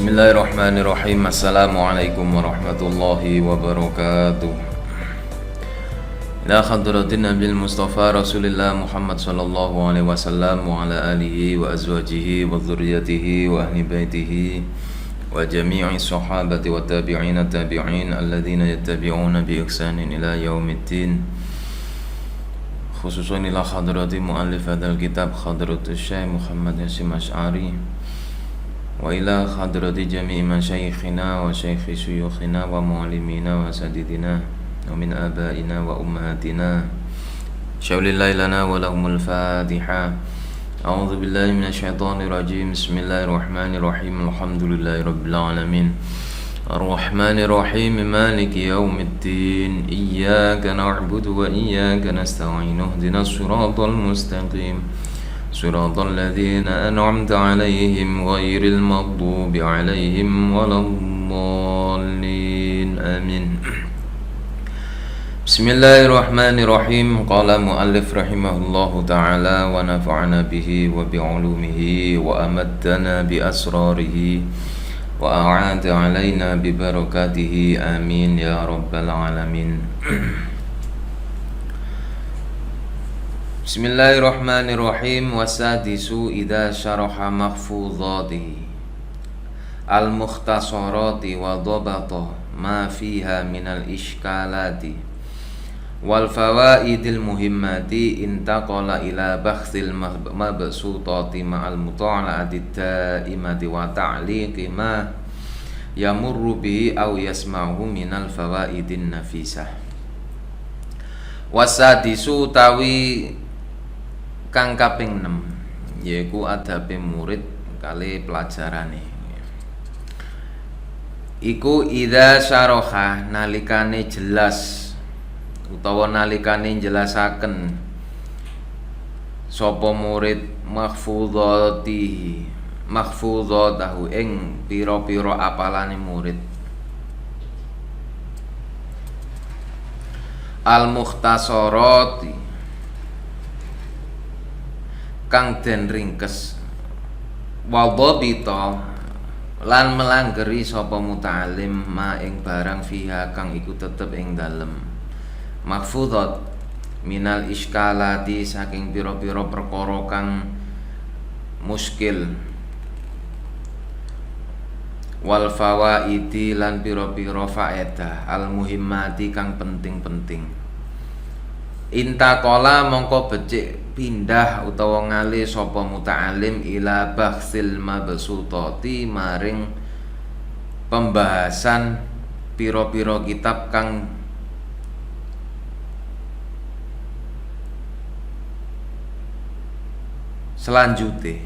Bismillahirrahmanirrahim. Assalamualaikum warahmatullahi wabarakatuh. Ila hadratin Nabil Mustafa Rasulillah Muhammad sallallahu alaihi wasallam wa ala alihi wa azwajihi wa dhurriyyatihi wa ahli baitihi wa jami'i sahabati wa tabi'ina tabi'in alladhina yattabi'una bi ihsanin ila yaumiddin. Khususan ila hadrati muallif hadzal kitab Hadratus Syekh Muhammad Hasyim Asy'ari wa ila hadrati jami'i masyaikhina wa syaikhi syuyukhina wa muallimina wa sadidina wa min abaina wa ummahatina syaulillahi lana wa lahumul fatiha. A'udzu billahi minasyaitonir rajim. Bismillahirrahmanirrahim. Alhamdulillahi rabbil alamin. Ar-Rahmanir Rahim. Maliki yaumiddin. Iyyaka na'budu wa iyyaka nasta'in. Ihdinas siratal mustaqim. صراط الذين أنعمت عليهم غير المغضوب عليهم ولا الضالين آمين. بسم الله الرحمن الرحيم. قال مؤلف رحمه الله تعالى ونفعنا به وبعلومه وأمدنا بأسراره وأعاد علينا ببركاته آمين يا رب العالمين. Bismillahirrahmanirrahim. Wasadisu idza syaraha mahfuzati al-mukhtasarati wa dhabata ma fiha minal ishkalati wal fawaidil muhimmati intaqala ila bakhsil mabsutati ma'al muta'alati ta'imati wa ta'liqi ma yamurru bihi aw yasma'u minal fawaidin nafisah. Wasadisu tawi kang kaping 6 yaiku adabe murid kali pelajarane iku idza syaraha nalikane jelas utawa nalikane jelasaken sapa murid mahfuzatahu ing pira-pira apalane murid al-mukhtasarati kang den ringkes wadhabita lan melanggeri sapa muta'alim ma ing barang fiha kang iku tetep ing dalem mahfuzat minal iskalati saking pira-pira perkara kang muskil wal fawaidi lan pira-pira faedah al muhimmati kang penting-penting. Intaqala mongko becik pindah utawa ngalih sapa muta'alim ila bakhsil mabsutati maring pembahasan pira-pira kitab kang selanjutnya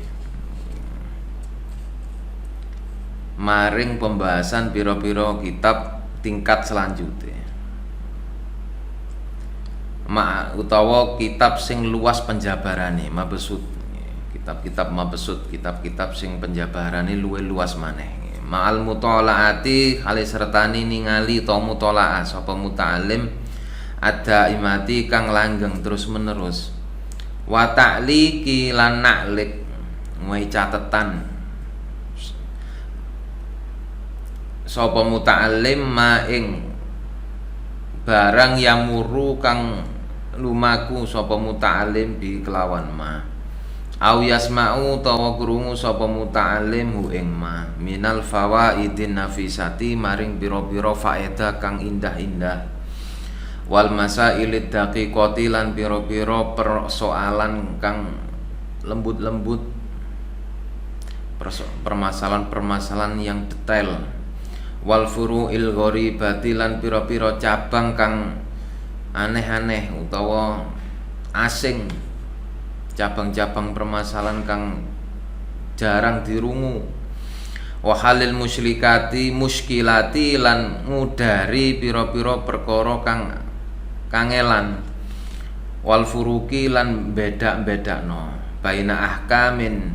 maring pembahasan pira-pira kitab tingkat selanjutnya utawa kitab sing luas penjabarane mabesut kitab-kitab mabesut kitab-kitab sing penjabarane luwih luas maneh ma'al mutolaati hale sertani ningali ta mutolaah sapa muta'alim ada imati kang langgeng terus menerus wa ta'liqi lan na'lik ngwehi catetan sapa muta'alim ma ing barang yamuru kang lumaku sapa muta'alim bi kelawan ma au yasma'u tawa krungu sapa muta'alim hu ing ma minal fawaidin nafisati maring pira-pira faedah kang indah-indah wal masailid daqiqati lan pira-pira persoalan kang lembut-lembut permasalahan-permasalahan yang detail wal furu'il gharibati lan pira-pira cabang kang aneh-aneh utawa asing cabang-cabang permasalahan kang jarang dirungu wa halil muskilati lan ngudari pira-pira perkara kang kangelan wal furuqi lan bedak-bedakno baina ahkamin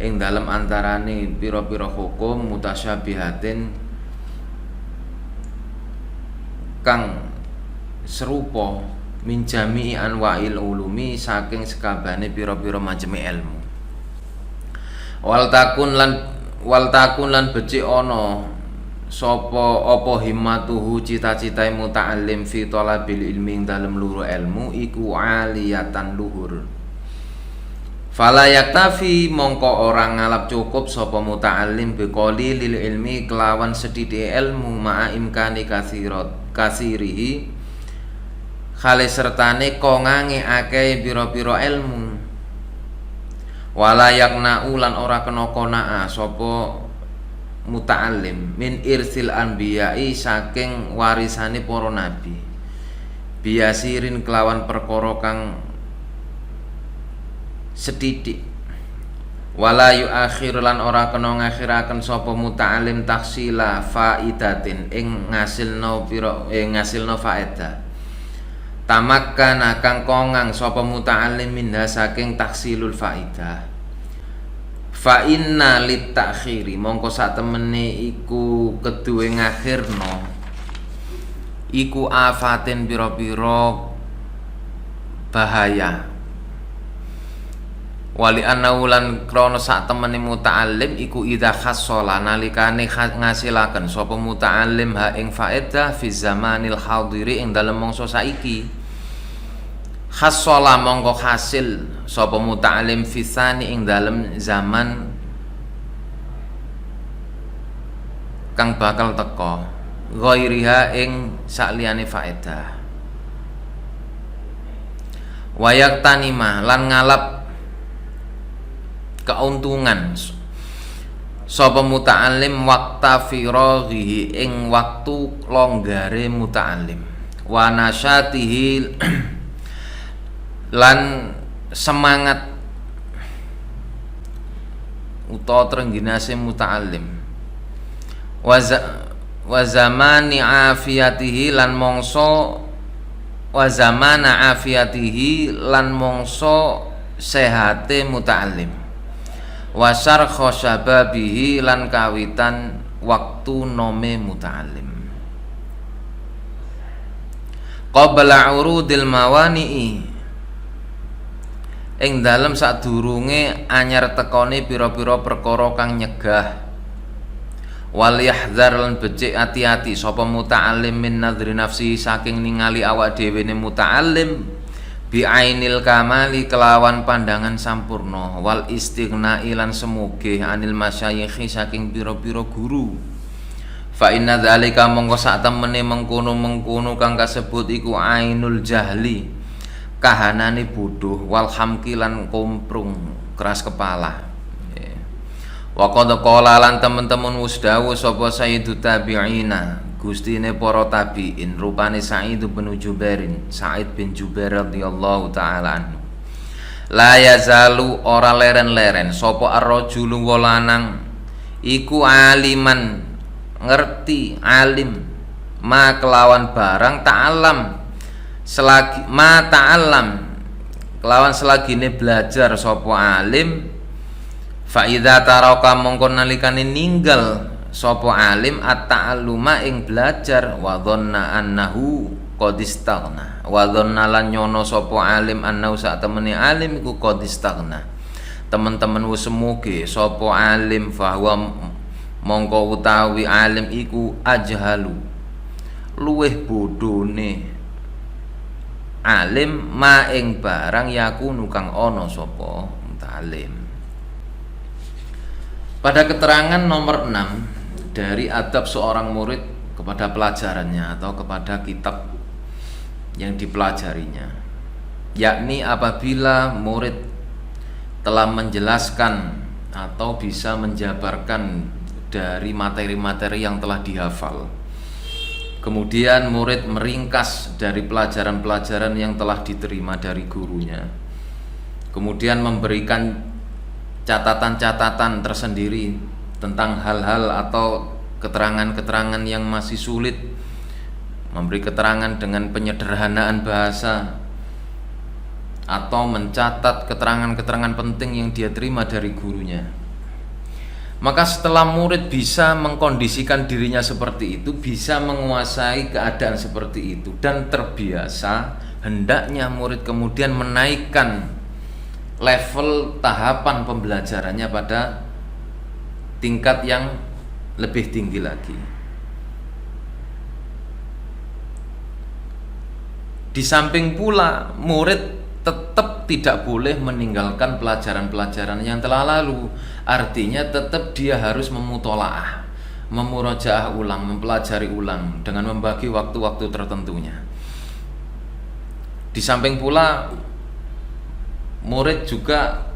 ing dalem antarane pira-pira hukum mutasyabihatin kang serupa min jami'i anwa'il ulumi saking sekabane pira-pira maceme ilmu wal takun lan Wal takun lan becik ana sapa apa himmatuhu cita-citae muta'allim fi talabil ilmi ing dalem luru ilmu iku aliyatan luhur. Fala yaktafi mongko orang ngalap cukup sapa muta'allim biqoli lil ilmi kelawan sedhithik ilmu ma'a imkani kasirihi khale sertane kongange akeh pira-pira ilmu. Wala yakna ulan ora kena qanaah sapa muta'allim min irsil anbiya'i saking warisane para nabi biasirin kelawan perkara kang setitik. Wala yuakhir lan ora kena ngakhiraken sapa muta'allim taksila faidatin ing ngasilno faedah. Tamakkan kang kongang sapa muta'allim minha saking taksilul faidah. Fa inna lit takhiri mongko sak temene iku keduwe ngakhirno iku afatin pira-pira bahaya. Wali anaulan krono sak temene muta'allim iku idza khassala nalikane ngasilaken sapa muta'allim ha ing faedah fi zamanil hadiri ing dalem mangsa saiki. Khassala mongko hasil sapa muta'allim fi tsani ing dalem zaman kang bakal teka ghairiha ing sakliyane faedah. Wayak tanima lan ngalap keuntungan sapa muta'allim waqta firaghihi ing waktu longgare muta'allim wa nasyatihi lan semangat utawa trengginase muta'allim wa zamani afiyatihi lan mongso wa zamana afiyatihi lan mongso sehate muta'allim wasar khosababihi lan kawitan waktu nome muta'allim qabla urudil mawani'i ing dalem sadurunge anyar tekone pira-pira perkara kang nyegah. Wal yahdzar lan becik ati-ati sapa muta'allim min nadri nafsi saking ningali awak dhewe ne muta'allim bi'ainil kamali kelawan pandangan sampurna wal istighna lan semuge anil masyayikhi saking pira-pira guru. Fa inna dzalika mongko sak temene mengkono-mengkono kang kasebut iku ainul jahli kahanane bodoh wal hamki lan komprung keras kepala. Wa qad qala lan temen-temen wis dawuh sapa sayyidu tabi'ina gustine para tabi'in rupane Sa'id bin Jubairin Sa'id bin Jubair radhiyallahu taala anhu. La yazalu ora leren-leren sapa ar-rajulu lanang iku aliman ngerti alim ma kelawan barang ta'alam selagi ma ta'alam kelawan selagine belajar sapa alim fa idza taraka mongko nalikane ninggal sapa alim at-ta'alluma ing belajar wa dhanna annahu qad istaghna wa dhanna lan nyono sapa alim annahu sak temene alim iku qad istaghna temen-temen wis semuge sapa alim bahwa mongko utawi alim iku ajhalu luweh bodhone alim ma ing barang yakunu kang ana sapa mutalim. Pada keterangan nomor 6 dari adab seorang murid kepada pelajarannya atau kepada kitab yang dipelajarinya, yakni apabila murid telah menjelaskan atau bisa menjabarkan dari materi-materi yang telah dihafal, kemudian murid meringkas dari pelajaran-pelajaran yang telah diterima dari gurunya, kemudian memberikan catatan-catatan tersendiri tentang hal-hal atau keterangan-keterangan yang masih sulit, memberi keterangan dengan penyederhanaan bahasa, atau mencatat keterangan-keterangan penting yang dia terima dari gurunya. Maka setelah murid bisa mengkondisikan dirinya seperti itu, bisa menguasai keadaan seperti itu dan terbiasa, hendaknya murid kemudian menaikkan level tahapan pembelajarannya pada tingkat yang lebih tinggi lagi. Di samping pula murid tetap tidak boleh meninggalkan pelajaran-pelajaran yang telah lalu. Artinya tetap dia harus memutolaah, memurajaah ulang, mempelajari ulang dengan membagi waktu-waktu tertentunya. Di samping pula murid juga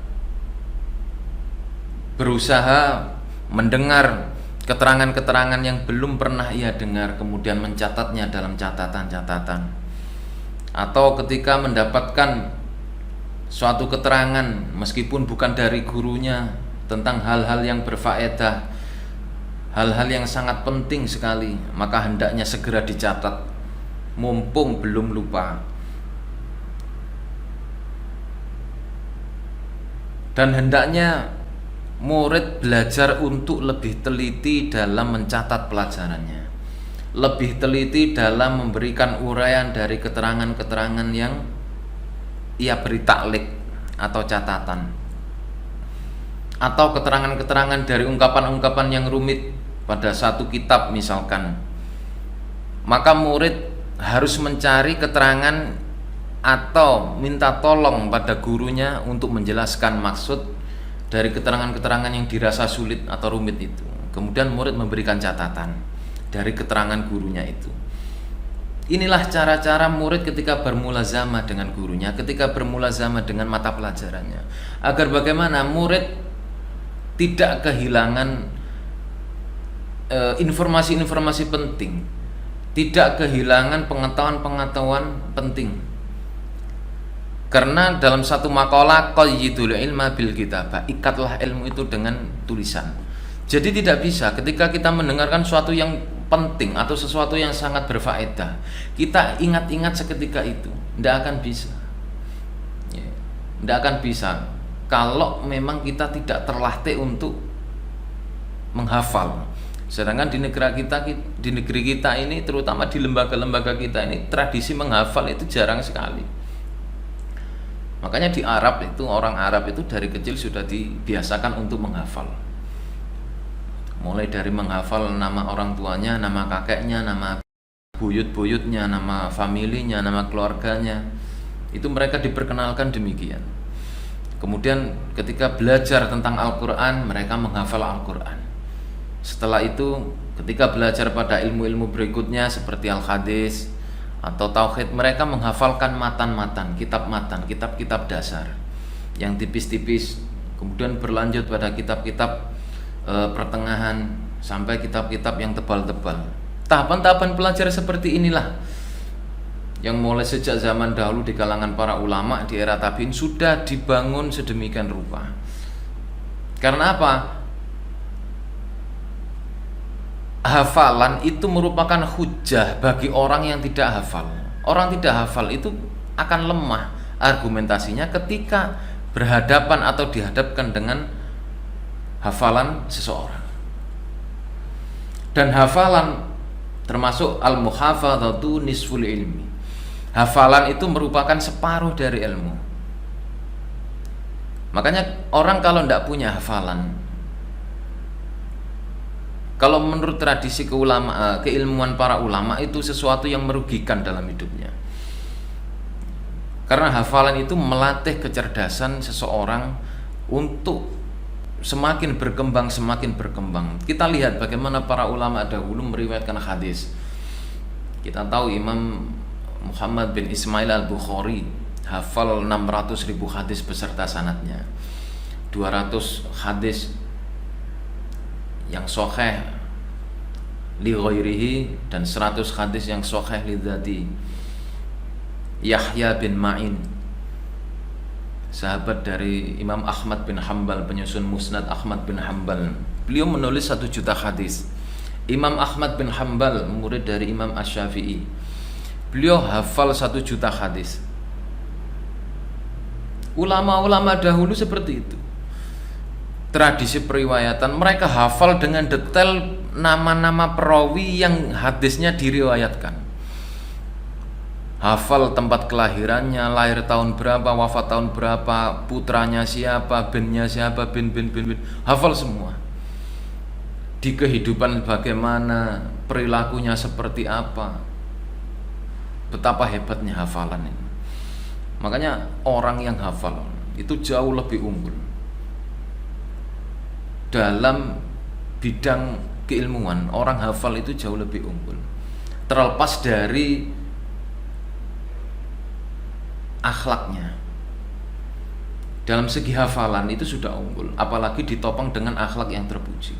berusaha mendengar keterangan-keterangan yang belum pernah ia dengar, kemudian mencatatnya dalam catatan-catatan. Atau ketika mendapatkan suatu keterangan meskipun bukan dari gurunya tentang hal-hal yang berfaedah, hal-hal yang sangat penting sekali, maka hendaknya segera dicatat mumpung belum lupa. Dan hendaknya murid belajar untuk lebih teliti dalam mencatat pelajarannya, lebih teliti dalam memberikan uraian dari keterangan-keterangan yang ia beri taklik atau catatan, atau keterangan-keterangan dari ungkapan-ungkapan yang rumit pada satu kitab misalkan. Maka murid harus mencari keterangan atau minta tolong pada gurunya untuk menjelaskan maksud dari keterangan-keterangan yang dirasa sulit atau rumit itu. Kemudian murid memberikan catatan dari keterangan gurunya itu. Inilah cara-cara murid ketika bermulazamah dengan gurunya, ketika bermulazamah dengan mata pelajarannya, agar bagaimana murid tidak kehilangan informasi-informasi penting, tidak kehilangan pengetahuan-pengetahuan penting. Karena dalam satu makalah, qayyidul ilma bil kitabah, ikatlah ilmu itu dengan tulisan. Jadi tidak bisa ketika kita mendengarkan sesuatu yang penting atau sesuatu yang sangat berfaedah, kita ingat-ingat seketika itu. Tidak akan bisa. Tidak akan bisa kalau memang kita tidak terlatih untuk menghafal. Sedangkan di negeri kita ini, terutama di lembaga-lembaga kita ini, tradisi menghafal itu jarang sekali. Makanya di Arab itu, orang Arab itu dari kecil sudah dibiasakan untuk menghafal. Mulai dari menghafal nama orang tuanya, nama kakeknya, nama buyut-buyutnya, nama familinya, nama keluarganya. Itu mereka diperkenalkan demikian. Kemudian ketika belajar tentang Al-Quran, mereka menghafal Al-Quran. Setelah itu ketika belajar pada ilmu-ilmu berikutnya seperti Al-Hadis atau Tauhid, mereka menghafalkan matan-matan, kitab-kitab dasar yang tipis-tipis. Kemudian berlanjut pada kitab-kitab pertengahan sampai kitab-kitab yang tebal-tebal. Tahapan-tahapan pelajar seperti inilah yang mulai sejak zaman dahulu di kalangan para ulama di era tabi'in sudah dibangun sedemikian rupa. Karena apa? Hafalan itu merupakan hujah bagi orang yang tidak hafal. Orang tidak hafal itu akan lemah argumentasinya ketika berhadapan atau dihadapkan dengan hafalan seseorang. Dan hafalan termasuk al-muhafadzatu nisful ilmi. Hafalan itu merupakan separuh dari ilmu. Makanya orang kalau tidak punya hafalan, kalau menurut tradisi keilmuan para ulama, itu sesuatu yang merugikan dalam hidupnya. Karena hafalan itu melatih kecerdasan seseorang untuk semakin berkembang. Kita lihat bagaimana para ulama dahulu meriwayatkan hadis. Kita tahu Imam Muhammad bin Ismail al-Bukhari hafal 600.000 hadis beserta sanadnya, 200 hadis yang sahih li ghairihi dan 100 hadis yang sahih li dzati. Yahya bin Ma'in, sahabat dari Imam Ahmad bin Hanbal, penyusun Musnad Ahmad bin Hanbal, beliau menulis 1 juta hadis. Imam Ahmad bin Hanbal murid dari Imam Asy-Syafi'i, beliau hafal 1 juta hadis. Ulama-ulama dahulu seperti itu. Tradisi periwayatan, mereka hafal dengan detail nama-nama perawi yang hadisnya diriwayatkan. Hafal tempat kelahirannya, lahir tahun berapa, wafat tahun berapa, putranya siapa, binnya siapa, bin. Hafal semua. di kehidupan bagaimana, perilakunya seperti apa. Betapa hebatnya hafalan ini. Makanya orang yang hafal itu jauh lebih unggul dalam bidang keilmuan. Orang hafal itu jauh lebih unggul, terlepas dari akhlaknya. Dalam segi hafalan itu sudah unggul, apalagi ditopang dengan akhlak yang terpuji,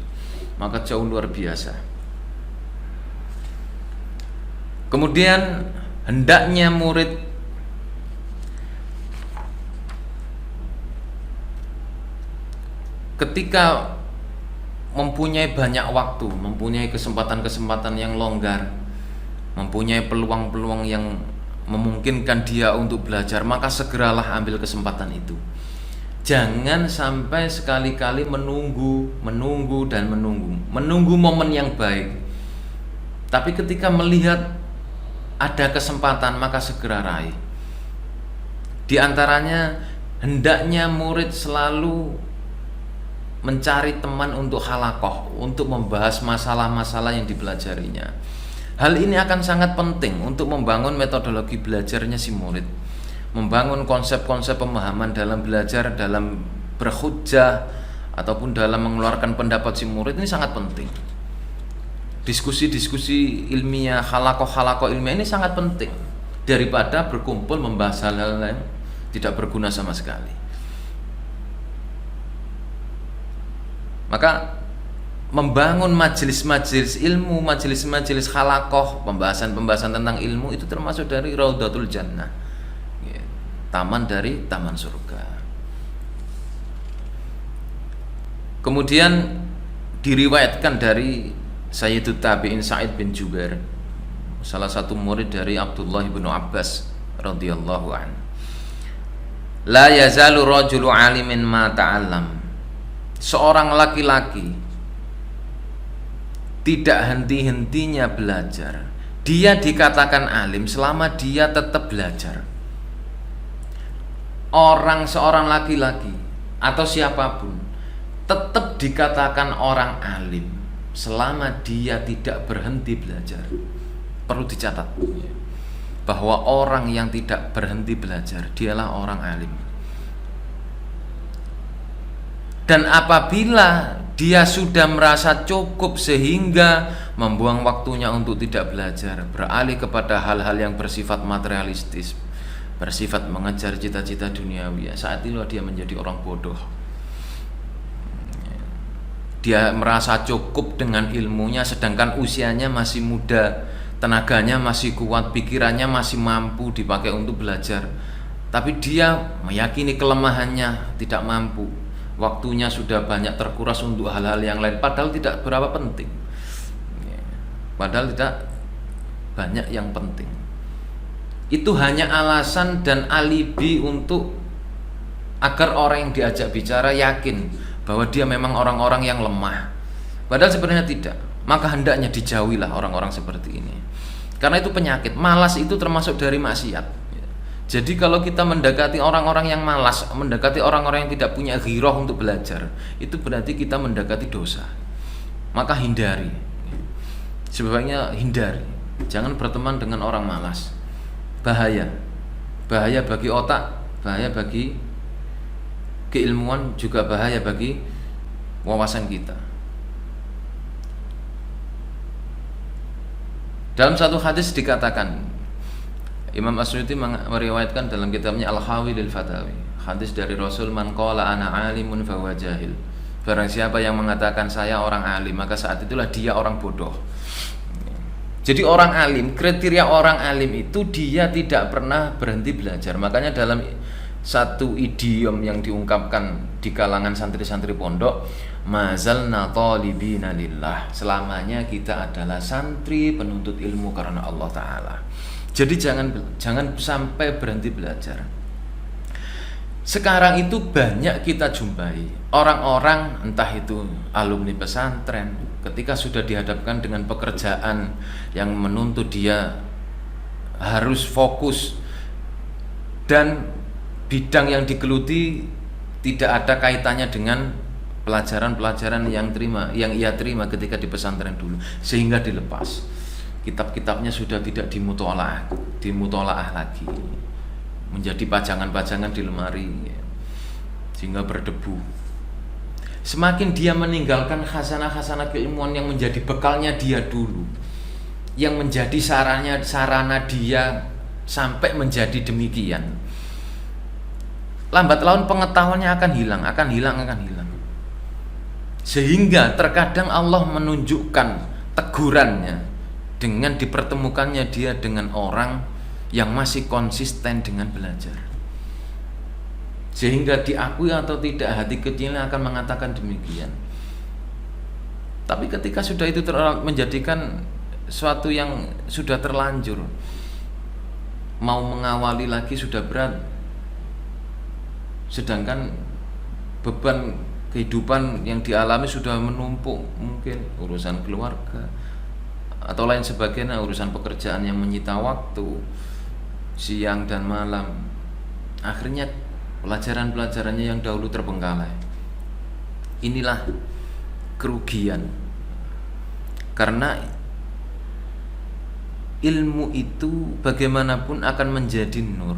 maka jauh luar biasa. Kemudian hendaknya murid ketika mempunyai banyak waktu, mempunyai kesempatan-kesempatan yang longgar, mempunyai peluang-peluang yang memungkinkan dia untuk belajar, maka segeralah ambil kesempatan itu. Jangan sampai sekali-kali menunggu momen yang baik. Tapi ketika melihat ada kesempatan, maka segera raih. Di antaranya, hendaknya murid selalu mencari teman untuk halakoh, untuk membahas masalah-masalah yang dipelajarinya. Hal ini akan sangat penting untuk membangun metodologi belajarnya si murid, membangun konsep-konsep pemahaman dalam belajar, dalam berhujjah, ataupun dalam mengeluarkan pendapat si murid. Ini sangat penting. Diskusi-diskusi ilmiah, halakoh ilmiah ini sangat penting daripada berkumpul membahas hal-hal yang tidak berguna sama sekali. Maka membangun majelis-majelis ilmu, majelis-majelis halakoh, pembahasan-pembahasan tentang ilmu itu termasuk dari Raudhatul Jannah, taman dari taman surga. Kemudian diriwayatkan dari Sayyidut Tabi'in Sa'id bin Jubair, salah satu murid dari Abdullah bin Abbas radhiyallahu anhu, la yazalu rajulu alimin ma ta'allam. Seorang laki-laki tidak henti-hentinya belajar. Dia dikatakan alim selama dia tetap belajar. Seorang laki-laki atau siapapun tetap dikatakan orang alim selama dia tidak berhenti belajar. Perlu dicatat bahwa orang yang tidak berhenti belajar dialah orang alim. Dan apabila dia sudah merasa cukup sehingga membuang waktunya untuk tidak belajar, beralih kepada hal-hal yang bersifat materialistis, bersifat mengejar cita-cita duniawi, saat itu dia menjadi orang bodoh. Dia merasa cukup dengan ilmunya, sedangkan usianya masih muda, tenaganya masih kuat, pikirannya masih mampu dipakai untuk belajar. Tapi dia meyakini kelemahannya, tidak mampu. Waktunya sudah banyak terkuras untuk hal-hal yang lain, padahal tidak berapa penting. Padahal tidak banyak yang penting. Itu hanya alasan dan alibi untuk agar orang yang diajak bicara yakin bahwa dia memang orang-orang yang lemah. Padahal sebenarnya tidak. Maka hendaknya dijauhilah orang-orang seperti ini. Karena itu penyakit. Malas itu termasuk dari maksiat. Jadi kalau kita mendekati orang-orang yang malas, mendekati orang-orang yang tidak punya ghirah untuk belajar, itu berarti kita mendekati dosa. Maka hindari. Sebaiknya hindari. Jangan berteman dengan orang malas. Bahaya. Bahaya bagi otak, bahaya bagi keilmuan, juga bahaya bagi wawasan kita. Dalam satu hadis dikatakan, Imam Asy'uti meriwayatkan dalam kitabnya Al-Hawi lil Fatawi, hadis dari Rasul, man qala ana alimun fa huwa jahil. Barang siapa yang mengatakan saya orang alim, maka saat itulah dia orang bodoh. Jadi orang alim, kriteria orang alim itu dia tidak pernah berhenti belajar. Makanya dalam satu idiom yang diungkapkan di kalangan santri-santri pondok, mazalna talibina lillah, selamanya kita adalah santri penuntut ilmu karena Allah Ta'ala. Jadi jangan sampai berhenti belajar. Sekarang itu banyak kita jumpai orang-orang, entah itu alumni pesantren, ketika sudah dihadapkan dengan pekerjaan yang menuntut dia harus fokus dan bidang yang digeluti tidak ada kaitannya dengan pelajaran-pelajaran yang ia terima ketika di pesantren dulu, sehingga dilepas. Kitab-kitabnya sudah tidak dimutolaah lagi, menjadi pajangan-pajangan di lemari, sehingga berdebu. Semakin dia meninggalkan khasanah-khasanah keilmuan yang menjadi bekalnya dia dulu, yang menjadi sarana dia sampai menjadi demikian, lambat laun pengetahuannya akan hilang. Sehingga terkadang Allah menunjukkan tegurannya dengan dipertemukannya dia dengan orang yang masih konsisten dengan belajar, sehingga diakui atau tidak hati kecilnya akan mengatakan demikian. Tapi ketika sudah itu menjadikan suatu yang sudah terlanjur, mau mengawali lagi sudah berat, sedangkan beban kehidupan yang dialami sudah menumpuk, mungkin urusan keluarga atau lain sebagainya, urusan pekerjaan yang menyita waktu siang dan malam. Akhirnya pelajaran-pelajarannya yang dahulu terbengkalai. Inilah kerugian, karena ilmu itu bagaimanapun akan menjadi nur.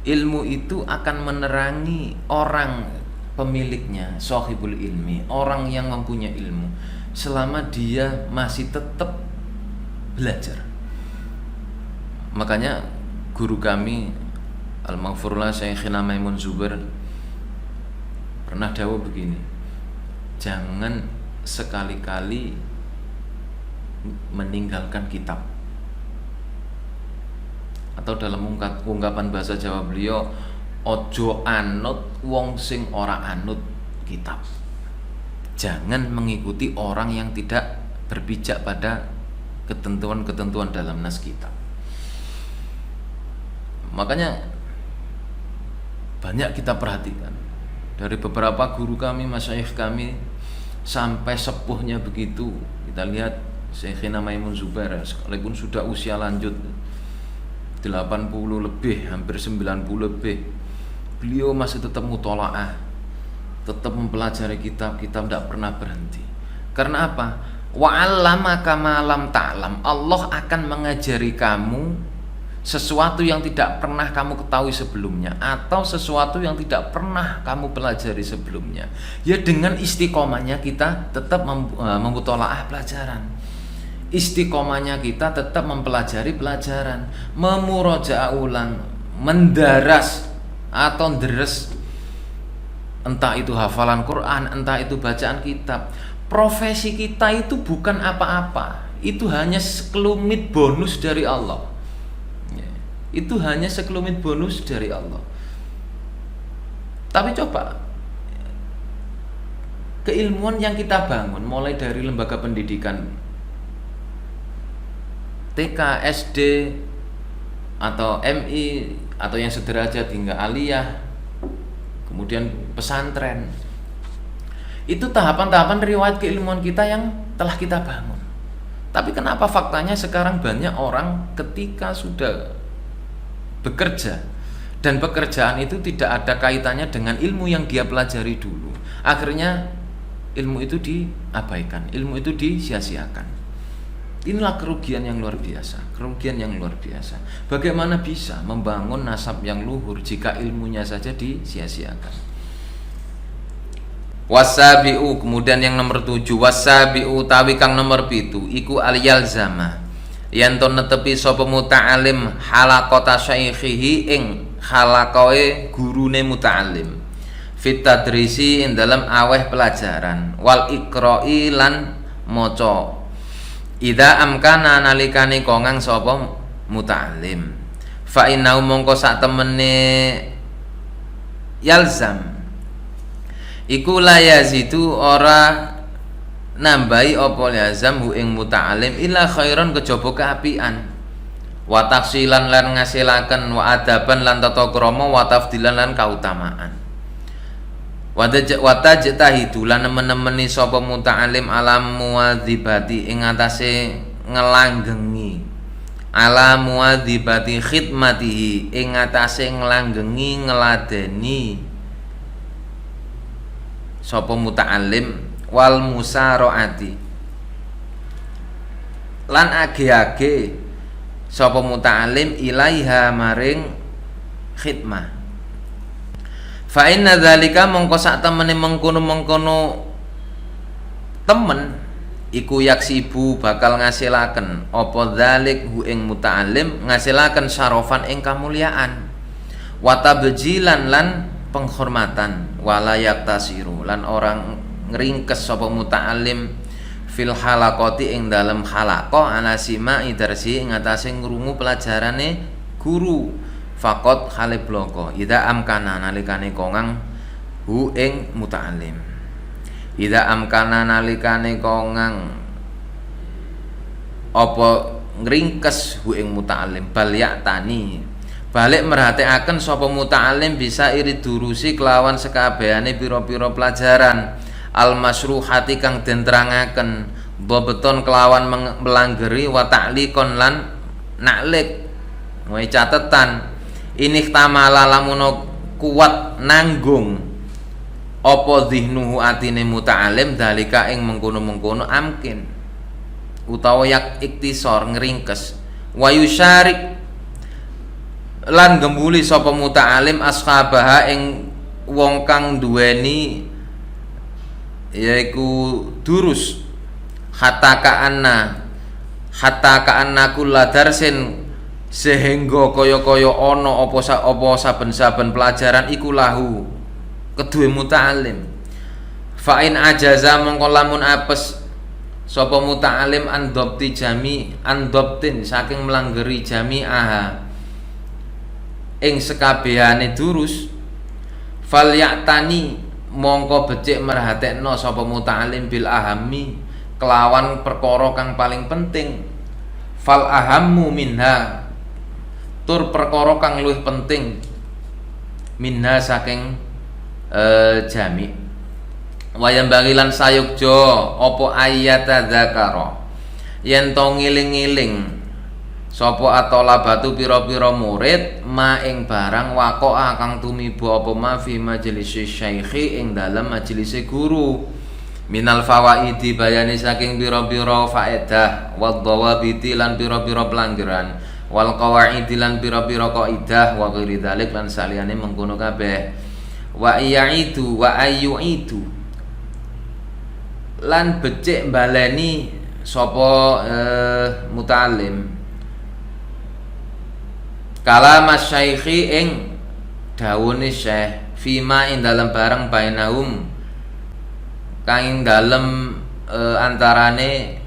Ilmu itu akan menerangi orang pemiliknya, shahibul ilmi, orang yang mempunyai ilmu, selama dia masih tetap belajar. Makanya guru kami Al-Maghfurullah Syekhina Maimun Zubair pernah dawuh begini, jangan sekali-kali meninggalkan kitab. Atau dalam ungkapan bahasa Jawa beliau, ojo anut wong sing ora anut kitab. Jangan mengikuti orang yang tidak berpijak pada ketentuan-ketentuan dalam nas kitab. Makanya banyak kita perhatikan dari beberapa guru kami, masyayikh kami, sampai sepuhnya begitu. Kita lihat Syekhina Maimun Zubair, sekalipun sudah usia lanjut 80 lebih, hampir 90 lebih, beliau masih tetap mutolaah, tetap mempelajari kitab-kitab, tidak pernah berhenti. Karena apa? Wa'allamaka ma lam ta'lam. Allah akan mengajari kamu sesuatu yang tidak pernah kamu ketahui sebelumnya, atau sesuatu yang tidak pernah kamu pelajari sebelumnya. Ya, dengan istiqomahnya kita tetap memutolaah pelajaran, istiqomahnya kita tetap mempelajari pelajaran, memurojaah ulang, mendaras atau deres, entah itu hafalan Quran, entah itu bacaan kitab. Profesi kita itu bukan apa-apa, itu hanya sekelumit bonus dari Allah. Itu hanya sekelumit bonus dari Allah. Tapi coba, keilmuan yang kita bangun mulai dari lembaga pendidikan TK, SD, atau MI, atau yang sederajat hingga aliyah, kemudian pesantren, itu tahapan-tahapan riwayat keilmuan kita yang telah kita bangun. Tapi kenapa faktanya sekarang banyak orang ketika sudah bekerja, dan pekerjaan itu tidak ada kaitannya dengan ilmu yang dia pelajari dulu, akhirnya ilmu itu diabaikan, ilmu itu disia-siakan. Inilah kerugian yang luar biasa, kerugian yang luar biasa. Bagaimana bisa membangun nasab yang luhur jika ilmunya saja disia-siakan? Wasabi'u, kemudian yang nomor 7, wasabi'u tawi kang nomor 7 iku al-yalzama, yen to netepi sapa muta'alim halaqata syaikhihi ing halaqae gurune muta'alim, fit tadrisi ing dalam aweh pelajaran, wal iqra'i lan maca, idza amkana nalikane kongang sapa muta'alim, fa inna mongko sak temene yalzam iku la yazidu ora nambahi apa lazam hu ing muta'alim illa khairan kejaba kaapian, wa tafsilan lan ngasilaken, wa adaban lan tata krama, wa tafdilan lan kautamaan, wa tajtahidu lan nemen-nemeni sapa muta'alim alam muadzibati ing atase ngelanggengi, ala muadzibati khidmatihi ing atase ngelanggengi ngeladeni sapa muta'allim wal musaraati lan age-age sapa muta'allim ilaiha maring khidmah. Fa inna dzalika mongko sak temene mengkono-mengkono temen iku yaksibu bakal ngasilaken apa dzalik hu ing muta'allim ngasilaken syarofan ing kamulyaan wa tabjilan lan penghormatan wala yaktasiru lan orang ngringkes sapa muta'allim fil halaqati ing dalem halaqah ala sima'i darsi ing atase ngrungu pelajarane guru faqat hale bloko ida amkana nalikane kongang hu ing muta'allim ida amkana nalikane kongang apa ngringkes hu ing muta'allim bal ya'tani balik merhatikaken sapa muta'allim bisa iri durusi kelawan sekabehane pira-pira pelajaran al masruhati kang den terangaken beton kelawan melanggeri wa ta'liqon lan naklik wae catetan ini tamala lamun kuat nanggung apa zihnuhu atine muta'alim dalika ing mengkono-mengkono amkin utawa yak iktisor ngringkes wa yusyarik lan gembuli sapa muta'alim ashabaha ing wong kang duweni yaiku durus hatta ka'anna kulla darsin sehingga kaya-kaya ana apa saben-saben pelajaran iku lahu kedue muta'alim fa in ajaza mongko lamun apes sapa muta'alim andoptin saking melanggeri jami'aha ing sekabehane durus fal ya'tani mongko becik merhatekno sapa muta'alim bil ahami kelawan perkara kang paling penting fal ahammu minha tur perkara kang luwih penting minha saking jami wayang bagilan sayukjo apa ayata dzakara yen to ngiling-ngiling sapa atolabatu pira-pira murid ma ing barang waqa'a kang tumiba apa ma fi majelis syaikhi ing dalem majelis guru minal fawaidi bayani saking pira-pira faedah wad dawabiti lan pira-pira pelanggaran wal qawaidi lan pira-pira kaidah wa ghairi dzalik lan saliyane mengkono kabeh wa yaitu wa ayyuitu lan becik baleni sapa muta'allim kalama syaikhi ing dawune syekh fima ing dalem barang bainahum kang ing dalem antarane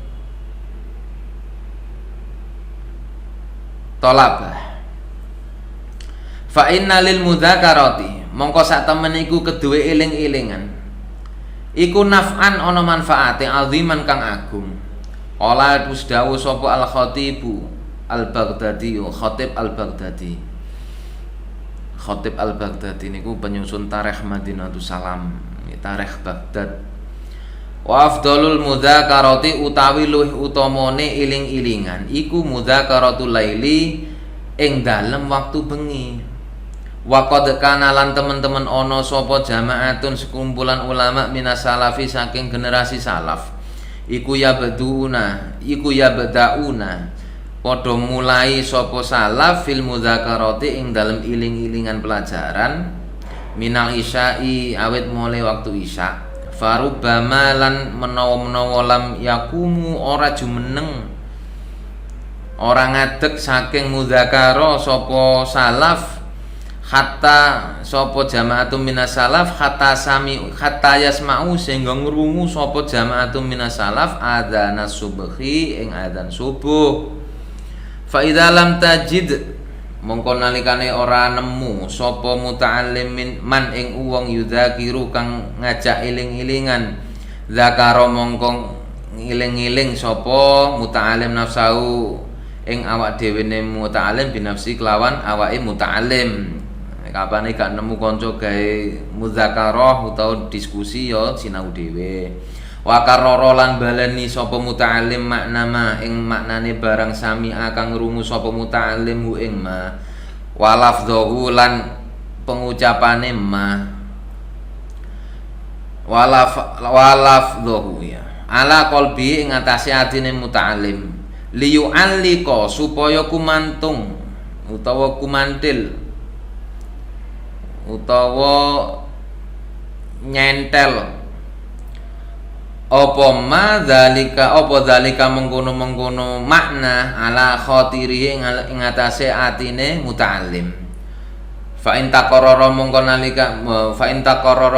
tolabah fa inna lil mudzakarati mongko sak temen iku kedue eling-elingan iku naf'an ana manfaate aziman kang agung ola pusdawu sapa al khatibu Al-Baghdadi, Khatib Al-Baghdadi niku penyusun tarikh Madinatus Salam, tarikh Baghdad. Wa afdalul mudzakarati utawi luwih utamane iling-ilingan iku mudzakaratul laili ing dalem waktu bengi. Wa qad kana lan teman-teman ana sapa jamaatun sekumpulan ulama minas salafi saking generasi salaf. Iku ya badauna padha mulai sapa salaf fil mudzakarati ing dalem iling-ilingan pelajaran minal isya'i awit mulai waktu isya farubama lan menawa-menawa lam yakumu ora jumeneng ora ngadeg saking mudzakara sapa salaf hatta sapa jamaatum minas salaf hatta yasma'u sehingga ngrungu sapa jamaatum minas salaf adzan subhi ing adzan subuh. Fa idza lam tajid mongko nalikane ora nemu sapa muta'allim man ing wong yudzakiru kang ngajak eling-elingan zakara mongko ngiling-iling sapa muta'allim nafsu ing awak dhewe ne muta'allim binafsi kelawan awake muta'allim kapane gak nemu kanca gawe mudzakarah utawa diskusi ya sinau dhewe wa karara lan baleni sapa muta'allim makna ing maknane barang sami'a kang ngrungu sapa muta'allim ing ma wa lafdhu lan pengucapane ma walafdhuhu ya ala qalbi ing atase atine muta'alim liyu'allika supaya kumantung utawa kumantil utawa nyentel apa dzalika mengkono-mengkono makna ala khatirihi ing atase atine muta'alim. Fa in taqarrara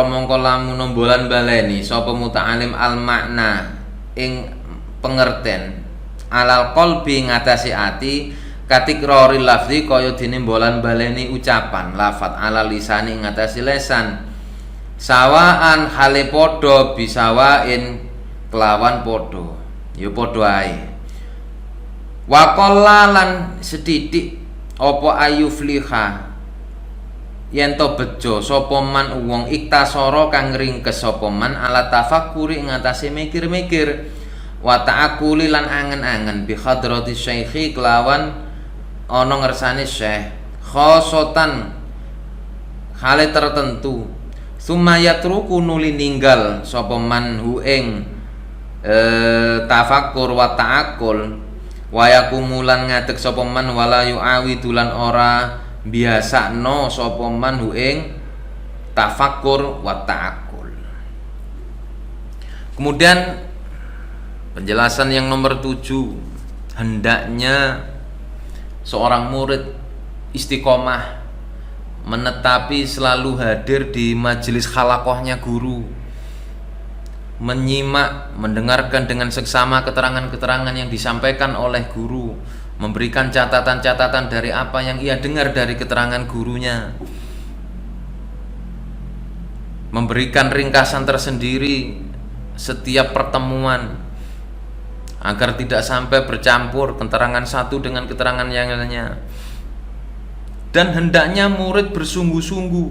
mongko lamun bolan baleni sapa muta'alim al makna ing pengerten alal qalbi ngatasi ati katikrori lafzi kaya dene bolan baleni ucapan lafat ala lisani ngatasi lesan sawaan hale padha bisawain kelawan padha ya padha ae wa qallalan setitik apa ayufliha yen to bejo sapa man wong iktasara kang ringkes sapa man ala tafakkuri ngatasi mikir-mikir wa ta'akuli lan angen-angen bi hadrati syaikhi kelawan ana ngersane syekh khosotan hale tertentu summa yatruku nuli ninggal sapa man hu ing tafakkur wa ta'akul wa yakumulan ngadeg sapa man wala yu'awidulan ora biasakno sapa man hu ing tafakkur wa ta'akul. Kemudian penjelasan yang nomor 7, hendaknya seorang murid istiqomah menetapi selalu hadir di majelis khalaqahnya guru, menyimak, mendengarkan dengan seksama keterangan-keterangan yang disampaikan oleh guru, memberikan catatan-catatan dari apa yang ia dengar dari keterangan gurunya, memberikan ringkasan tersendiri setiap pertemuan agar tidak sampai bercampur keterangan satu dengan keterangan yang lainnya. Dan hendaknya murid bersungguh-sungguh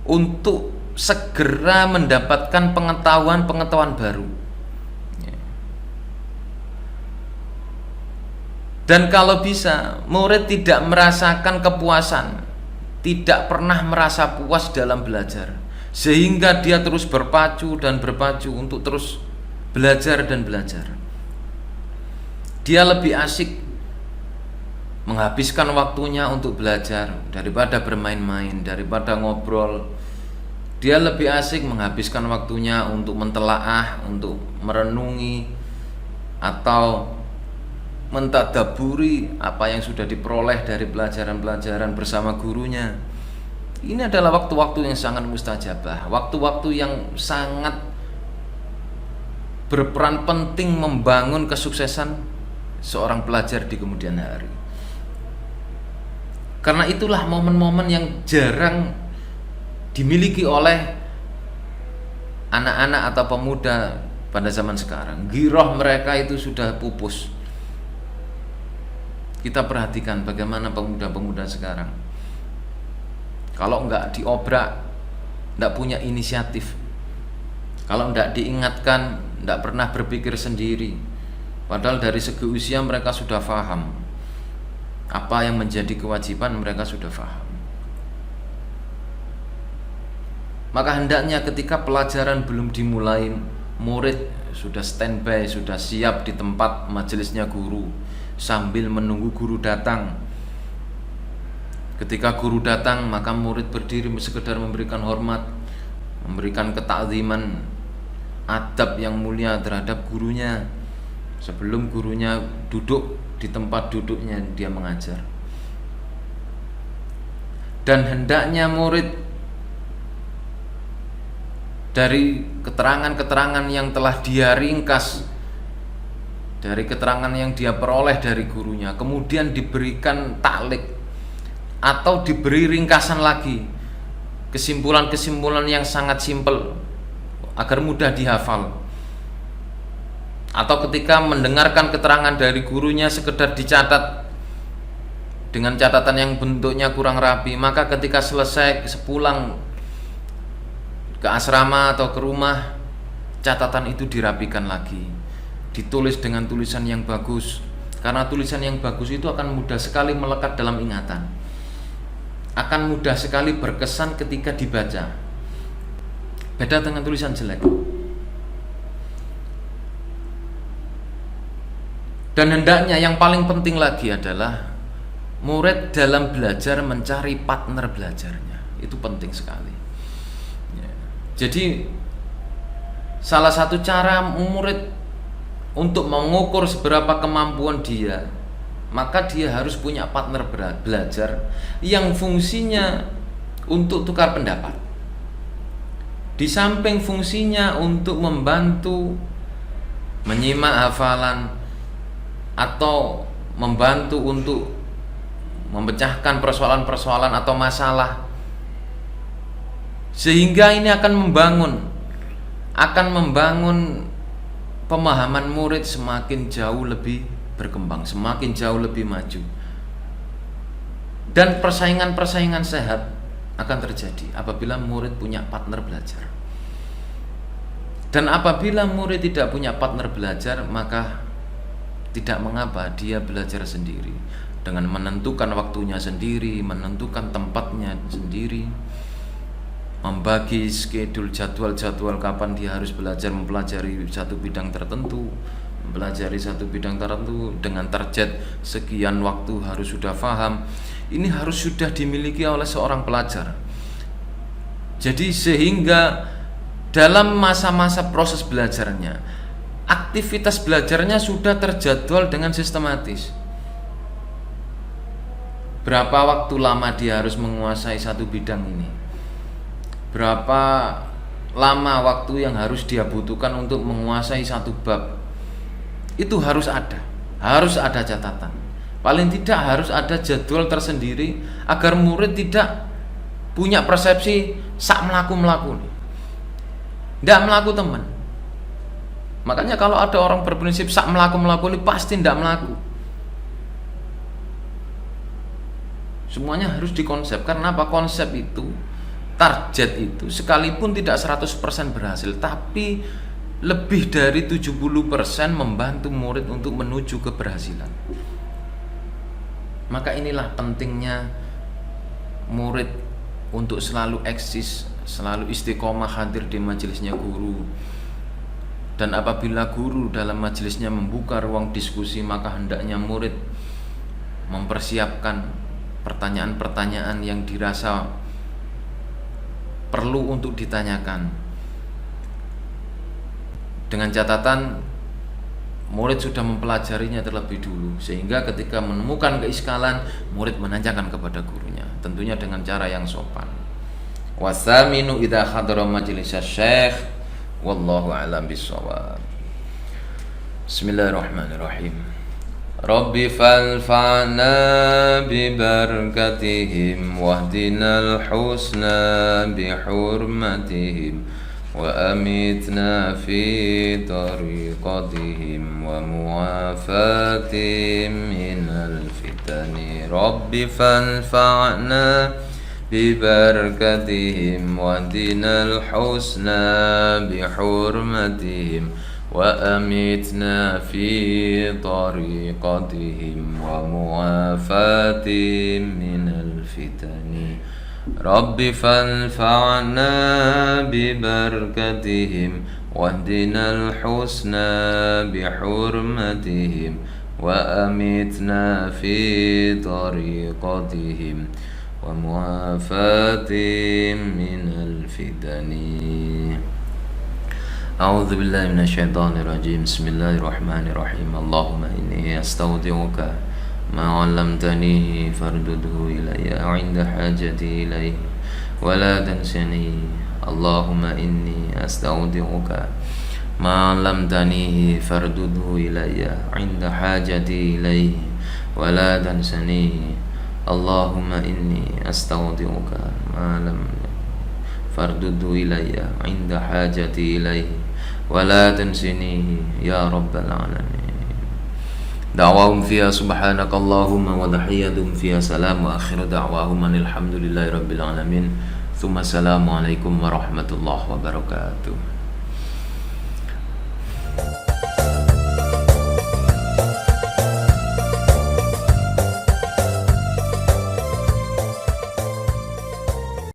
untuk segera mendapatkan pengetahuan-pengetahuan baru. Dan kalau bisa, murid tidak merasakan kepuasan, tidak pernah merasa puas dalam belajar, sehingga dia terus berpacu untuk terus belajar dan belajar. Dia lebih asik menghabiskan waktunya untuk belajar daripada bermain-main, daripada ngobrol. Dia lebih asik menghabiskan waktunya untuk mentelaah, untuk merenungi atau mentadaburi apa yang sudah diperoleh dari pelajaran-pelajaran bersama gurunya. Ini adalah waktu-waktu yang sangat mustajabah, waktu-waktu yang sangat berperan penting membangun kesuksesan seorang pelajar di kemudian hari. Karena itulah momen-momen yang jarang dimiliki oleh anak-anak atau pemuda pada zaman sekarang. Giroh mereka itu sudah pupus. Kita perhatikan bagaimana pemuda-pemuda sekarang. Kalau enggak diobrak, enggak punya inisiatif. Kalau enggak diingatkan, enggak pernah berpikir sendiri. Padahal dari segi usia mereka sudah paham apa yang menjadi kewajiban, mereka sudah paham. Maka hendaknya ketika pelajaran belum dimulai, murid sudah standby, sudah siap di tempat majelisnya guru sambil menunggu guru datang. Ketika guru datang, maka murid berdiri sekedar memberikan hormat, memberikan ketakziman, adab yang mulia terhadap gurunya sebelum gurunya duduk di tempat duduknya dia mengajar. Dan hendaknya murid dari keterangan-keterangan yang telah dia ringkas, dari keterangan yang dia peroleh dari gurunya, kemudian diberikan taklik atau diberi ringkasan lagi, kesimpulan-kesimpulan yang sangat simpel agar mudah dihafal. Atau ketika mendengarkan keterangan dari gurunya sekedar dicatat dengan catatan yang bentuknya kurang rapi, maka ketika selesai sepulang ke asrama atau ke rumah, catatan itu dirapikan lagi, ditulis dengan tulisan yang bagus. Karena tulisan yang bagus itu akan mudah sekali melekat dalam ingatan, akan mudah sekali berkesan ketika dibaca. Beda dengan tulisan jelek. Dan hendaknya yang paling penting lagi adalah murid dalam belajar mencari partner belajarnya. Itu penting sekali. Jadi salah satu cara murid untuk mengukur seberapa kemampuan dia, maka dia harus punya partner belajar yang fungsinya untuk tukar pendapat. Di samping fungsinya untuk membantu menyimak hafalan atau membantu untuk memecahkan persoalan-persoalan atau masalah, sehingga ini akan membangun pemahaman murid semakin jauh lebih berkembang, semakin jauh lebih maju. Dan persaingan-persaingan sehat akan terjadi apabila murid punya partner belajar. Dan apabila murid tidak punya partner belajar, maka tidak mengapa dia belajar sendiri, dengan menentukan waktunya sendiri, menentukan tempatnya sendiri, membagi schedule jadwal kapan dia harus mempelajari satu bidang tertentu, dengan target sekian waktu harus sudah paham. Ini harus sudah dimiliki oleh seorang pelajar. Jadi sehingga dalam masa-masa proses belajarnya, aktivitas belajarnya sudah terjadwal dengan sistematis. Berapa waktu lama dia harus menguasai satu bidang ini, berapa lama waktu yang harus dia butuhkan untuk menguasai satu bab. Itu harus ada catatan. Paling tidak harus ada jadwal tersendiri agar murid tidak punya persepsi sak melaku. Tidak melaku teman. Makanya kalau ada orang berprinsip sak melaku ini pasti tidak melaku. Semuanya harus dikonsep. Karena apa? Konsep itu, target itu sekalipun tidak 100% berhasil, tapi lebih dari 70% membantu murid untuk menuju keberhasilan. Maka inilah pentingnya murid untuk selalu eksis, selalu istiqomah hadir di majelisnya guru. Dan apabila guru dalam majelisnya membuka ruang diskusi, maka hendaknya murid mempersiapkan pertanyaan-pertanyaan yang dirasa perlu untuk ditanyakan, dengan catatan murid sudah mempelajarinya terlebih dulu, sehingga ketika menemukan keiskalan, murid menanyakan kepada gurunya, tentunya dengan cara yang sopan. Wasaminu idza hadara majlis syekh, wallahu a'lam bissawab. Bismillahirrahmanirrahim. Rabbi falfa'na bi barakatihim wahdinal husna bi hurmatihim wa amitna fi tariqatihim wa muwafatihim minal fitani. Rabbi falfa'na bi barakatihim wahdinal husna bi hurmatihim wa amitna fi tariqatihim wa muwafatihim minal fitani. Rabbi fanfa'na bi barakatihim wahdinal husna bi hurmatihim wa amitna fi tariqatihim wa muwafatihim minal fitani. A'udzu billahi minasyaitonir rajim. Bismillahirrahmanirrahim. Allahumma inni astaudi'uka ma 'allamtani fardudhu ilayya 'inda hajati ilayhi wa la tansani. Allahumma inni astaudi'uka ma 'allamtani fardudhu ilayya 'inda hajati ilayhi wa la tansani. Allahumma inni astaudi'uka ma 'allamtani fardudhu ilayya 'inda hajati ilayhi wala tansinihi ya rabbal alamin. Da'wahum fiha subhanakallahumma wa tahiyyatuhum fiha salam wa akhiru da'wahum alhamdulillahi rabbil alamin. Tsumma assalamu alaikum warahmatullahi wabarakatuh.